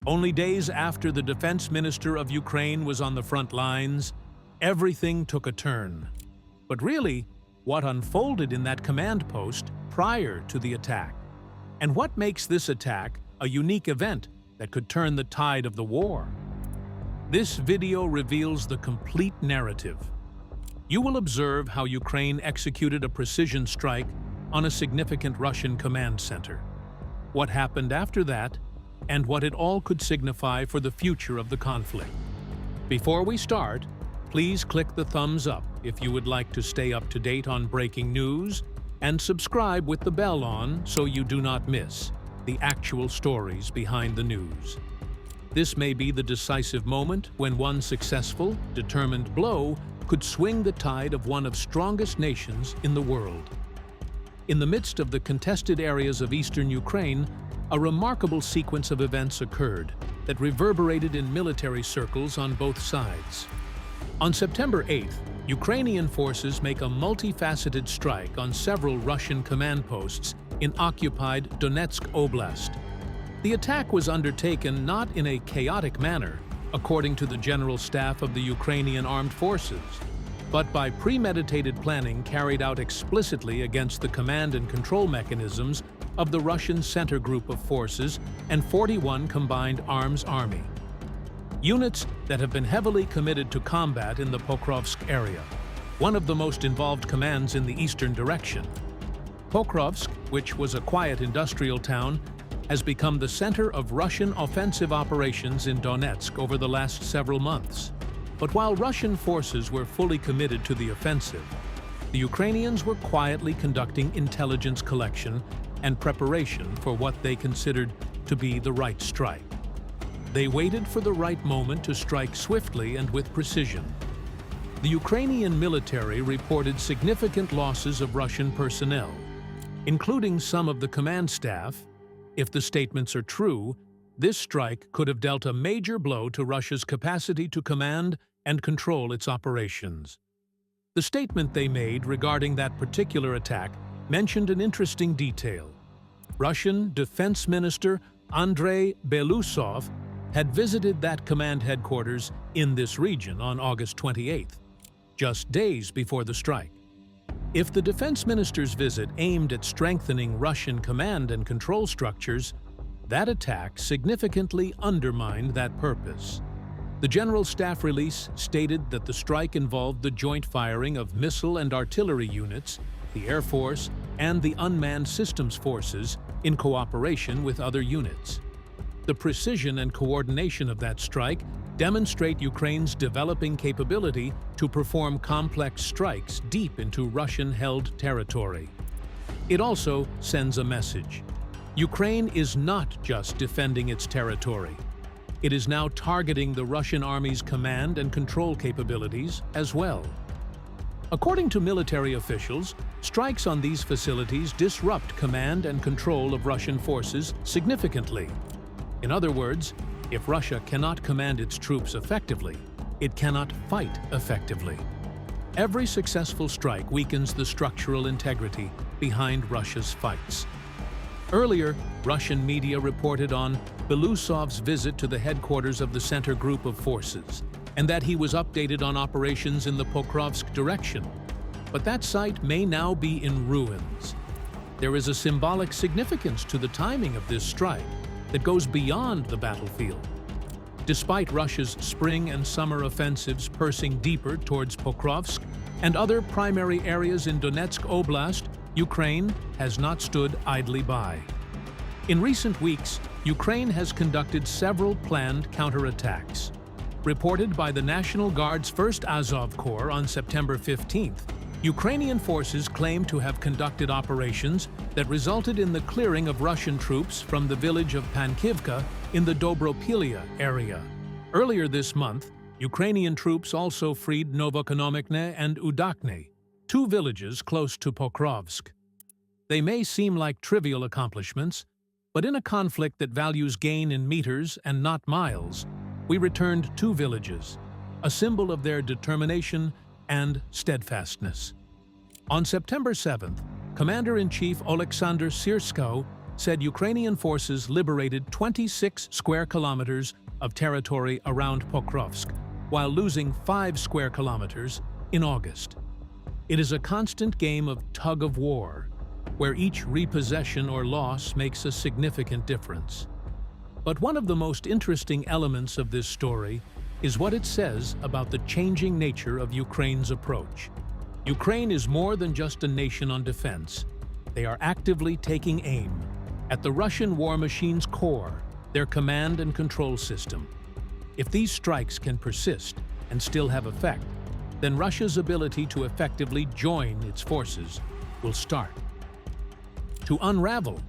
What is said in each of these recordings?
Only days after the defense minister of Ukraine was on the front lines, everything took a turn. But really, what unfolded in that command post prior to the attack? And what makes this attack a unique event that could turn the tide of the war? This video reveals the complete narrative. You will observe how Ukraine executed a precision strike on a significant Russian command center, what happened after that, and what it all could signify for the future of the conflict. Before we start, please click the thumbs up if you would like to stay up to date on breaking news, and subscribe with the bell on so you do not miss the actual stories behind the news. This may be the decisive moment when one successful, determined blow could swing the tide of one of the strongest nations in the world. In the midst of the contested areas of eastern Ukraine, a remarkable sequence of events occurred that reverberated in military circles on both sides. On September 8th, Ukrainian forces make a multifaceted strike on several Russian command posts in occupied Donetsk Oblast. The attack was undertaken not in a chaotic manner, according to the General Staff of the Ukrainian Armed Forces, but by premeditated planning carried out explicitly against the command and control mechanisms of the Russian Center Group of Forces and 41 Combined Arms Army. Units that have been heavily committed to combat in the Pokrovsk area, one of the most involved commands in the eastern direction. Pokrovsk, which was a quiet industrial town, has become the center of Russian offensive operations in Donetsk over the last several months. But while Russian forces were fully committed to the offensive, the Ukrainians were quietly conducting intelligence collection and preparation for what they considered to be the right strike. They waited for the right moment to strike swiftly and with precision. The Ukrainian military reported significant losses of Russian personnel, including some of the command staff. If the statements are true, this strike could have dealt a major blow to Russia's capacity to command and control its operations. The statement they made regarding that particular attack mentioned an interesting detail. Russian Defense Minister Andrei Belousov had visited that command headquarters in this region on August 28th, just days before the strike. If the defense minister's visit aimed at strengthening Russian command and control structures, that attack significantly undermined that purpose. The General Staff release stated that the strike involved the joint firing of missile and artillery units, the Air Force, and the Unmanned Systems Forces in cooperation with other units. The precision and coordination of that strike demonstrate Ukraine's developing capability to perform complex strikes deep into Russian-held territory. It also sends a message. Ukraine is not just defending its territory. It is now targeting the Russian army's command and control capabilities as well. According to military officials, strikes on these facilities disrupt command and control of Russian forces significantly. In other words, if Russia cannot command its troops effectively, it cannot fight effectively. Every successful strike weakens the structural integrity behind Russia's fights. Earlier, Russian media reported on Belousov's visit to the headquarters of the Center Group of Forces, and that he was updated on operations in the Pokrovsk direction. But that site may now be in ruins. There is a symbolic significance to the timing of this strike that goes beyond the battlefield. Despite Russia's spring and summer offensives pursing deeper towards Pokrovsk and other primary areas in Donetsk Oblast, Ukraine has not stood idly by. In recent weeks, Ukraine has conducted several planned counterattacks. Reported by the National Guard's 1st Azov Corps on September 15th, Ukrainian forces claim to have conducted operations that resulted in the clearing of Russian troops from the village of Pankivka in the Dobropilya area. Earlier this month, Ukrainian troops also freed Novoekonomikne and Udakne, two villages close to Pokrovsk. They may seem like trivial accomplishments, but in a conflict that values gain in meters and not miles, we returned two villages, a symbol of their determination and steadfastness. On September 7th, Commander-in-Chief Oleksandr Syrskov said Ukrainian forces liberated 26 square kilometers of territory around Pokrovsk, while losing 5 square kilometers in August. It is a constant game of tug-of-war, where each repossession or loss makes a significant difference. But one of the most interesting elements of this story is what it says about the changing nature of Ukraine's approach. Ukraine is more than just a nation on defense. They are actively taking aim at the Russian war machine's core, their command and control system. If these strikes can persist and still have effect, then Russia's ability to effectively join its forces will start to unravel.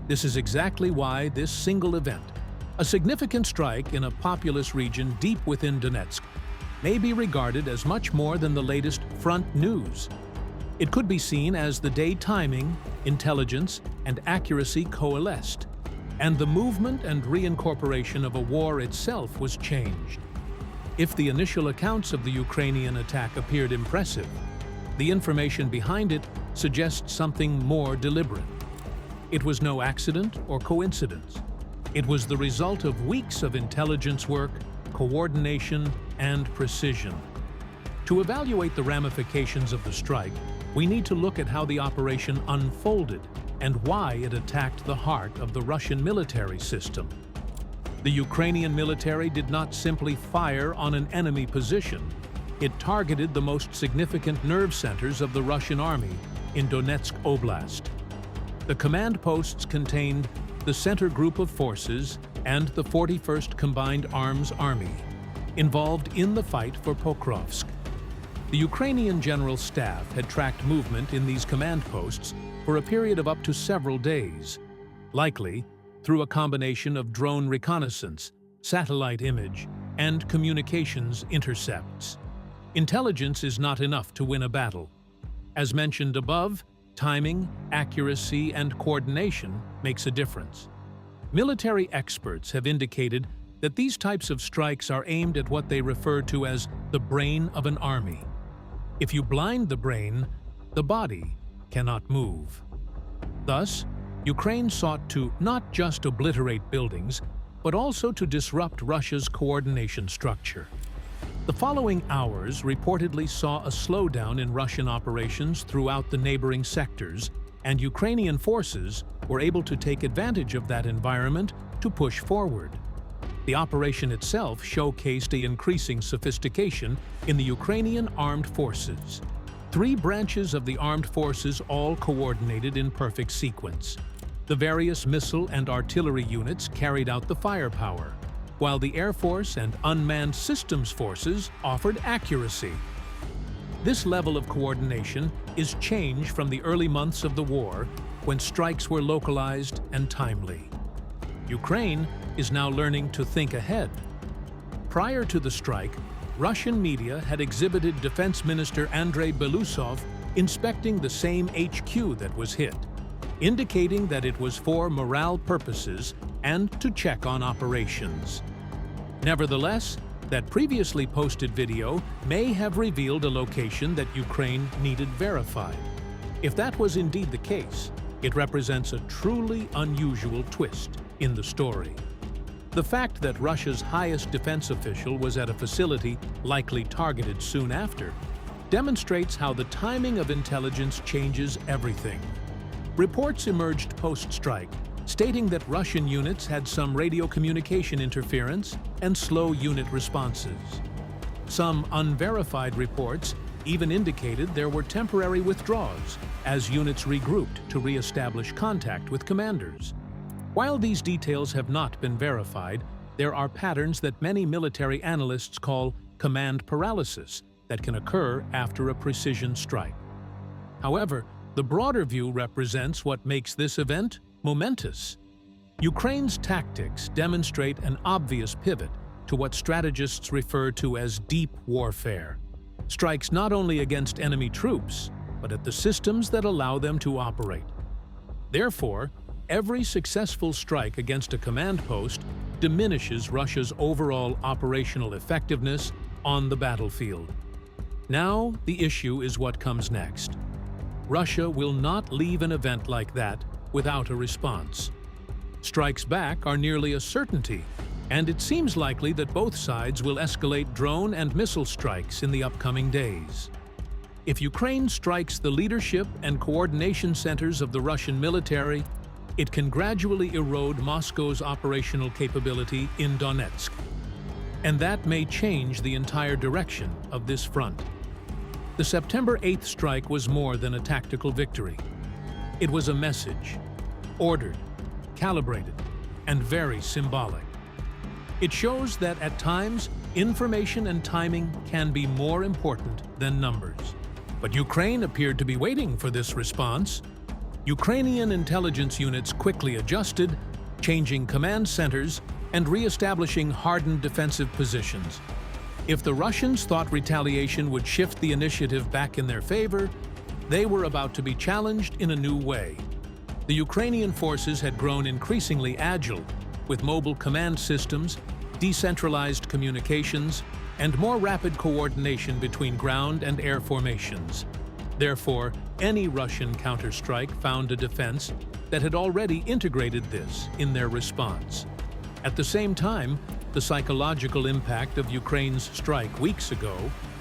This is exactly why this single event, a significant strike in a populous region deep within Donetsk, may be regarded as much more than the latest front news. It could be seen as the day timing, intelligence, and accuracy coalesced, and the movement and reincorporation of a war itself was changed. If the initial accounts of the Ukrainian attack appeared impressive, the information behind it suggests something more deliberate. It was no accident or coincidence. It was the result of weeks of intelligence work, coordination, and precision. To evaluate the ramifications of the strike, we need to look at how the operation unfolded and why it attacked the heart of the Russian military system. The Ukrainian military did not simply fire on an enemy position. It targeted the most significant nerve centers of the Russian army in Donetsk Oblast. The command posts contained the center group of forces and the 41st Combined Arms Army, involved in the fight for Pokrovsk. The Ukrainian General Staff had tracked movement in these command posts for a period of up to several days, likely through a combination of drone reconnaissance, satellite image, and communications intercepts. Intelligence is not enough to win a battle. As mentioned above, timing, accuracy, and coordination makes a difference. Military experts have indicated that these types of strikes are aimed at what they refer to as the brain of an army. If you blind the brain, the body cannot move. Thus, Ukraine sought to not just obliterate buildings, but also to disrupt Russia's coordination structure. The following hours reportedly saw a slowdown in Russian operations throughout the neighboring sectors, and Ukrainian forces were able to take advantage of that environment to push forward. The operation itself showcased an increasing sophistication in the Ukrainian armed forces. 3 branches of the armed forces all coordinated in perfect sequence. The various missile and artillery units carried out the firepower, while the Air Force and unmanned systems forces offered accuracy. This level of coordination is change from the early months of the war, when strikes were localized and timely. Ukraine is now learning to think ahead. Prior to the strike, Russian media had exhibited Defense Minister Andrei Belousov inspecting the same HQ that was hit, indicating that it was for morale purposes and to check on operations. Nevertheless, that previously posted video may have revealed a location that Ukraine needed verified. If that was indeed the case, it represents a truly unusual twist in the story. The fact that Russia's highest defense official was at a facility likely targeted soon after demonstrates how the timing of intelligence changes everything. Reports emerged post-strike, stating that Russian units had some radio communication interference and slow unit responses. Some unverified reports even indicated there were temporary withdrawals as units regrouped to re-establish contact with commanders. While these details have not been verified, there are patterns that many military analysts call command paralysis that can occur after a precision strike. However, the broader view represents what makes this event momentous. Ukraine's tactics demonstrate an obvious pivot to what strategists refer to as deep warfare. Strikes not only against enemy troops, but at the systems that allow them to operate. Therefore, every successful strike against a command post diminishes Russia's overall operational effectiveness on the battlefield. Now, the issue is what comes next. Russia will not leave an event like that without a response. Strikes back are nearly a certainty, and it seems likely that both sides will escalate drone and missile strikes in the upcoming days. If Ukraine strikes the leadership and coordination centers of the Russian military, it can gradually erode Moscow's operational capability in Donetsk. And that may change the entire direction of this front. The September 8th strike was more than a tactical victory. It was a message, ordered, calibrated, and very symbolic. It shows that at times, information and timing can be more important than numbers. But Ukraine appeared to be waiting for this response. Ukrainian intelligence units quickly adjusted, changing command centers and re-establishing hardened defensive positions. If the Russians thought retaliation would shift the initiative back in their favor, they were about to be challenged in a new way. The Ukrainian forces had grown increasingly agile, with mobile command systems, decentralized communications, and more rapid coordination between ground and air formations. Therefore, any Russian counterstrike found a defense that had already integrated this in their response. At the same time, the psychological impact of Ukraine's strike weeks ago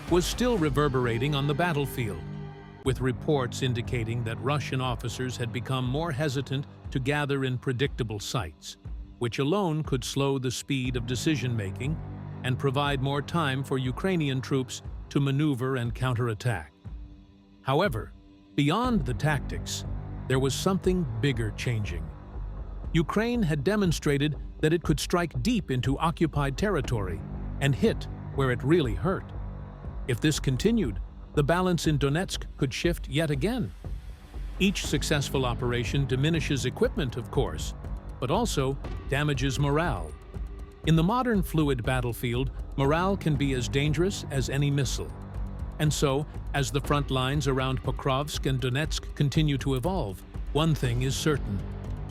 was still reverberating on the battlefield, with reports indicating that Russian officers had become more hesitant to gather in predictable sites, which alone could slow the speed of decision-making and provide more time for Ukrainian troops to maneuver and counterattack. However, beyond the tactics, there was something bigger changing. Ukraine had demonstrated that it could strike deep into occupied territory and hit where it really hurt. If this continued, the balance in Donetsk could shift yet again. Each successful operation diminishes equipment, of course, but also damages morale. In the modern fluid battlefield, morale can be as dangerous as any missile. And so, as the front lines around Pokrovsk and Donetsk continue to evolve, one thing is certain.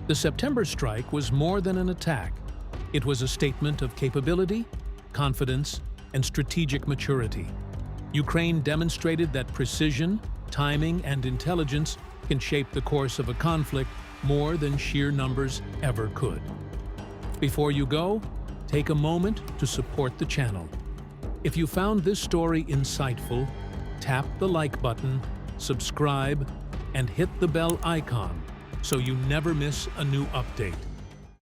The September strike was more than an attack. It was a statement of capability, confidence, and strategic maturity. Ukraine demonstrated that precision, timing, and intelligence can shape the course of a conflict more than sheer numbers ever could. Before you go, take a moment to support the channel. If you found this story insightful, tap the like button, subscribe, and hit the bell icon so you never miss a new update.